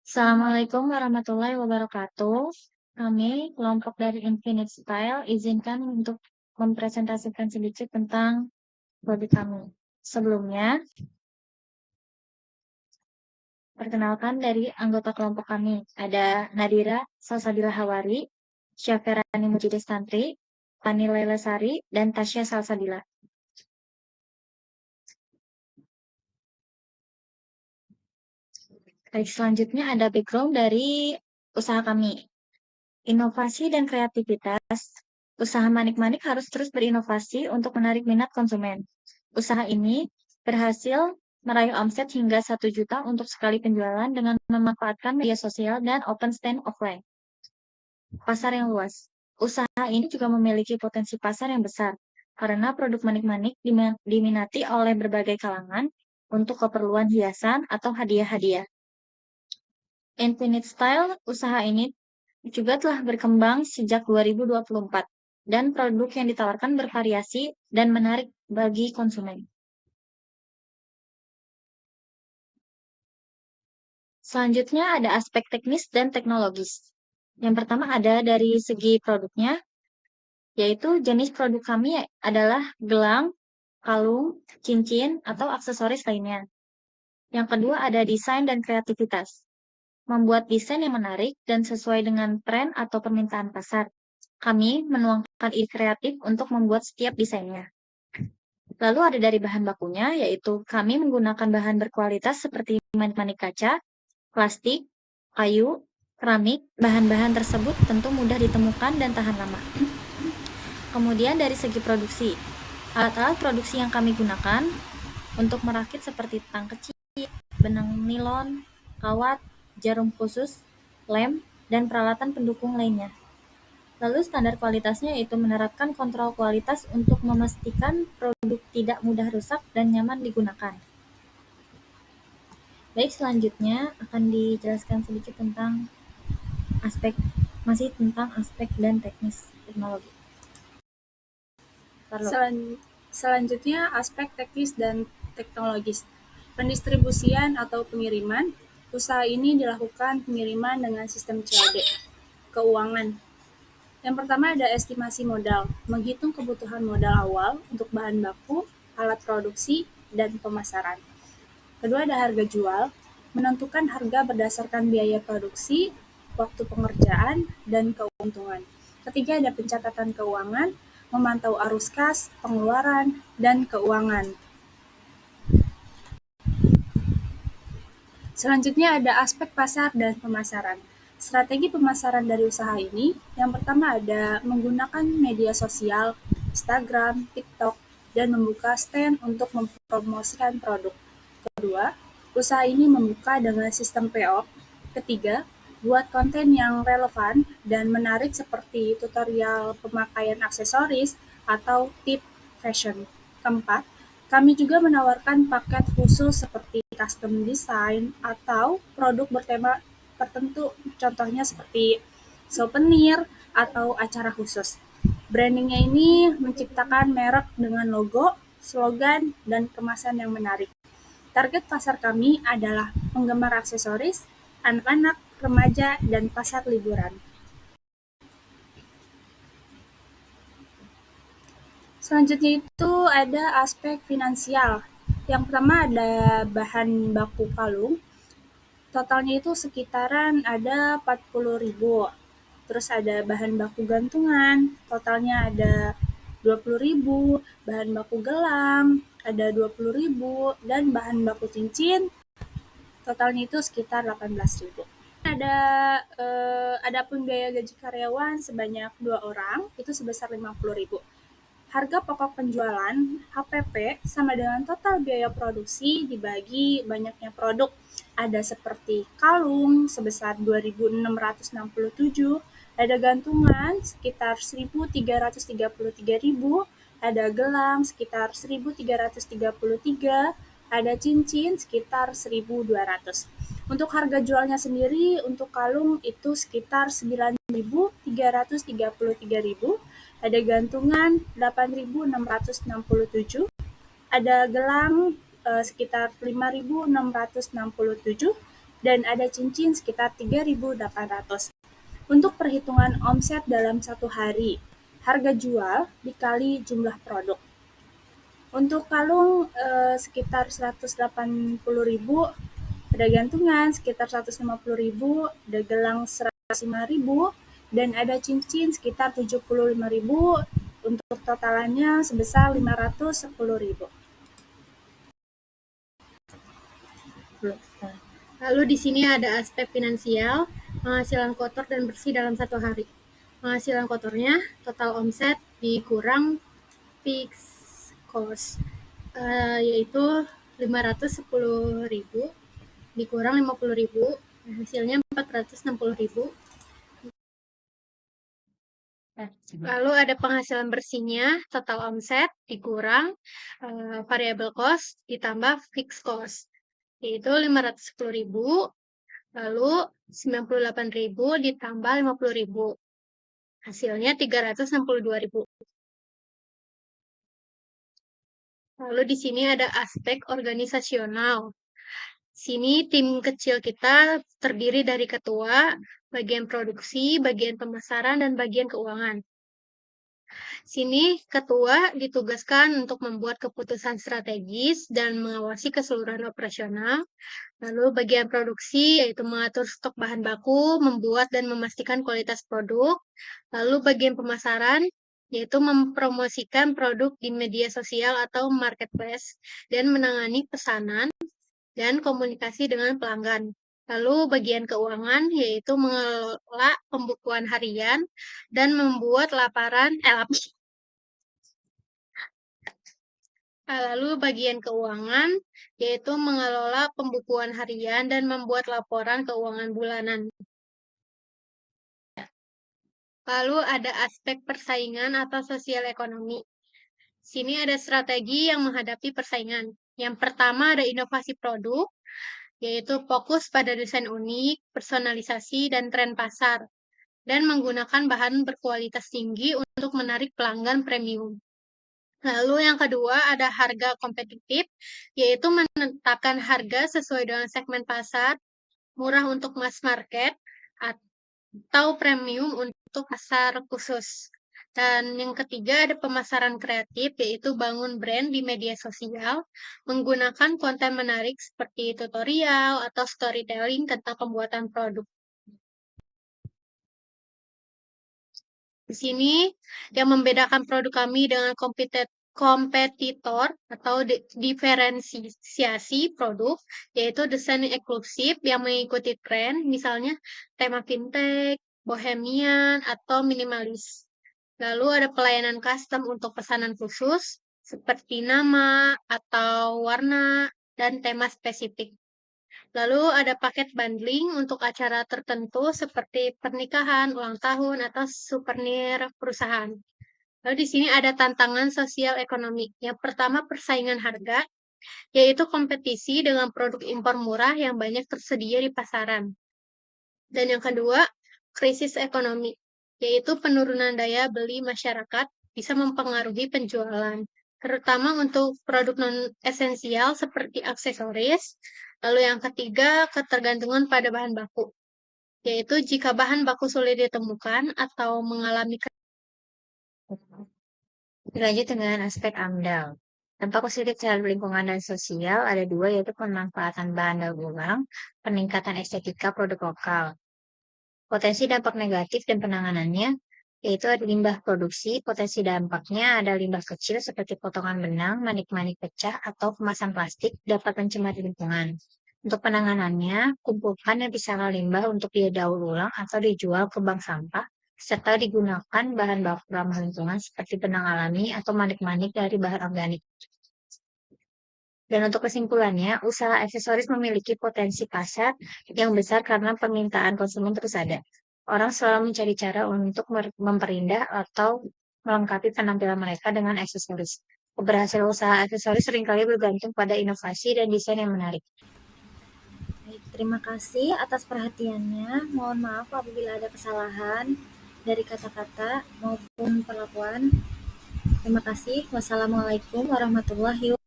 Assalamualaikum warahmatullahi wabarakatuh. Kami, kelompok dari Infinite Style, izinkan untuk mempresentasikan sedikit tentang produk kami. Sebelumnya, perkenalkan dari anggota kelompok kami. Ada Nadira Salsabila Hawari, Syaferani Mujidis Tantri, Pani Laila Sari, dan Tasya Salsabila. Baik, selanjutnya ada background dari usaha kami. Inovasi dan kreativitas. Usaha Manik-Manik harus terus berinovasi untuk menarik minat konsumen. Usaha ini berhasil meraih omset hingga 1 juta untuk sekali penjualan dengan memanfaatkan media sosial dan open stand offline. Pasar yang luas. Usaha ini juga memiliki potensi pasar yang besar karena produk Manik-Manik diminati oleh berbagai kalangan untuk keperluan hiasan atau hadiah-hadiah. Infinite Style, usaha ini juga telah berkembang sejak 2024 dan produk yang ditawarkan bervariasi dan menarik bagi konsumen. Selanjutnya ada aspek teknis dan teknologis. Yang pertama ada dari segi produknya, yaitu jenis produk kami adalah gelang, kalung, cincin, atau aksesoris lainnya. Yang kedua ada desain dan kreativitas. Membuat desain yang menarik dan sesuai dengan tren atau permintaan pasar. Kami menuangkan ide kreatif untuk membuat setiap desainnya. Lalu ada dari bahan bakunya, yaitu kami menggunakan bahan berkualitas seperti manik-manik kaca, plastik, kayu, keramik. Bahan-bahan tersebut tentu mudah ditemukan dan tahan lama. Kemudian dari segi produksi, alat-alat produksi yang kami gunakan untuk merakit seperti tang kecil, benang nilon, kawat, jarum khusus, lem, dan peralatan pendukung lainnya. Lalu standar kualitasnya yaitu menerapkan kontrol kualitas untuk memastikan produk tidak mudah rusak dan nyaman digunakan. Baik, selanjutnya akan dijelaskan sedikit tentang aspek dan teknis teknologi. Selanjutnya, aspek teknis dan teknologis. Pendistribusian atau pengiriman. Usaha ini dilakukan pengiriman dengan sistem COD. Keuangan. Yang pertama ada estimasi modal, menghitung kebutuhan modal awal untuk bahan baku, alat produksi, dan pemasaran. Kedua ada harga jual, menentukan harga berdasarkan biaya produksi, waktu pengerjaan, dan keuntungan. Ketiga ada pencatatan keuangan, memantau arus kas, pengeluaran, dan keuangan. Selanjutnya ada aspek pasar dan pemasaran. Strategi pemasaran dari usaha ini, yang pertama ada menggunakan media sosial, Instagram, TikTok, dan membuka stand untuk mempromosikan produk. Kedua, usaha ini membuka dengan sistem PO. Ketiga, buat konten yang relevan dan menarik seperti tutorial pemakaian aksesoris atau tip fashion. Keempat, kami juga menawarkan paket khusus seperti custom design atau produk bertema tertentu, contohnya seperti souvenir atau acara khusus. Brandingnya ini menciptakan merek dengan logo, slogan, dan kemasan yang menarik. Target pasar kami adalah penggemar aksesoris, anak-anak, remaja, dan pasar liburan. Selanjutnya itu ada aspek finansial. Yang pertama ada bahan baku kalung. Totalnya itu sekitaran ada 40.000. Terus ada bahan baku gantungan, totalnya ada 20.000, bahan baku gelang ada 20.000, dan bahan baku cincin totalnya itu sekitar 18.000. Adapun biaya gaji karyawan sebanyak 2 orang itu sebesar 50.000. Harga pokok penjualan HPP sama dengan total biaya produksi dibagi banyaknya produk. Ada seperti kalung sebesar 2.667, ada gantungan sekitar 1.333.000, ada gelang sekitar 1.333, ada cincin sekitar 1.200. Untuk harga jualnya sendiri untuk kalung itu sekitar 9.333.000, ada gantungan 8.667, ada gelang sekitar 5.667, dan ada cincin sekitar 3.800. Untuk perhitungan omset dalam satu hari, harga jual dikali jumlah produk. Untuk kalung sekitar 180.000, ada gantungan sekitar 150.000, ada gelang 105.000, dan ada cincin sekitar 75.000. Untuk totalannya sebesar 510.000. Lalu di sini ada aspek finansial, penghasilan kotor dan bersih dalam satu hari. Penghasilan kotornya total omset dikurang fixed cost, yaitu 510.000 dikurang 50.000, hasilnya 460.000. Lalu ada penghasilan bersihnya, total omset dikurang variable cost ditambah fixed cost, yaitu 510.000, lalu 98.000 ditambah 50.000, hasilnya 362.000. Lalu di sini ada aspek organisasional. Sini tim kecil kita terdiri dari ketua, bagian produksi, bagian pemasaran, dan bagian keuangan. Sini ketua ditugaskan untuk membuat keputusan strategis dan mengawasi keseluruhan operasional. Lalu bagian produksi yaitu mengatur stok bahan baku, membuat dan memastikan kualitas produk. Lalu bagian pemasaran yaitu mempromosikan produk di media sosial atau marketplace dan menangani pesanan dan komunikasi dengan pelanggan. Lalu bagian keuangan yaitu mengelola pembukuan harian dan membuat Lalu bagian keuangan yaitu mengelola pembukuan harian dan membuat laporan keuangan bulanan. Lalu ada aspek persaingan atau sosial ekonomi. Sini ada strategi yang menghadapi persaingan. Yang pertama ada inovasi produk, yaitu fokus pada desain unik, personalisasi, dan tren pasar, dan menggunakan bahan berkualitas tinggi untuk menarik pelanggan premium. Lalu yang kedua ada harga kompetitif, yaitu menetapkan harga sesuai dengan segmen pasar, murah untuk mass market, atau premium untuk pasar khusus. Dan yang ketiga ada pemasaran kreatif, yaitu bangun brand di media sosial, menggunakan konten menarik seperti tutorial atau storytelling tentang pembuatan produk. Di sini yang membedakan produk kami dengan kompetitor atau diferensiasi produk, yaitu desain eksklusif yang mengikuti tren, misalnya tema fintech, bohemian, atau minimalis. Lalu ada pelayanan custom untuk pesanan khusus, seperti nama atau warna dan tema spesifik. Lalu ada paket bundling untuk acara tertentu seperti pernikahan, ulang tahun, atau souvenir perusahaan. Lalu di sini ada tantangan sosial ekonomi. Yang pertama persaingan harga, yaitu kompetisi dengan produk impor murah yang banyak tersedia di pasaran. Dan yang kedua, krisis ekonomi, yaitu penurunan daya beli masyarakat bisa mempengaruhi penjualan, terutama untuk produk non-esensial seperti aksesoris. Lalu yang ketiga, ketergantungan pada bahan baku, yaitu jika bahan baku sulit ditemukan atau mengalami. Dilanjut dengan aspek AMDAL. Dampak positif terhadap lingkungan dan sosial ada dua, yaitu pemanfaatan bahan daur ulang, peningkatan estetika produk lokal. Potensi dampak negatif dan penanganannya, yaitu ada limbah produksi. Potensi dampaknya ada limbah kecil seperti potongan benang, manik-manik pecah, atau kemasan plastik dapat mencemari lingkungan. Untuk penanganannya, kumpulkan dan pisahkan limbah untuk didaur ulang atau dijual ke bank sampah, serta digunakan bahan baku ramah lingkungan seperti benang alami atau manik-manik dari bahan organik. Dan untuk kesimpulannya, usaha aksesoris memiliki potensi pasar yang besar karena permintaan konsumen terus ada. Orang selalu mencari cara untuk memperindah atau melengkapi penampilan mereka dengan aksesoris. Keberhasilan usaha aksesoris seringkali bergantung pada inovasi dan desain yang menarik. Baik, terima kasih atas perhatiannya. Mohon maaf apabila ada kesalahan dari kata-kata maupun perlakuan. Terima kasih. Wassalamualaikum warahmatullahi wabarakatuh.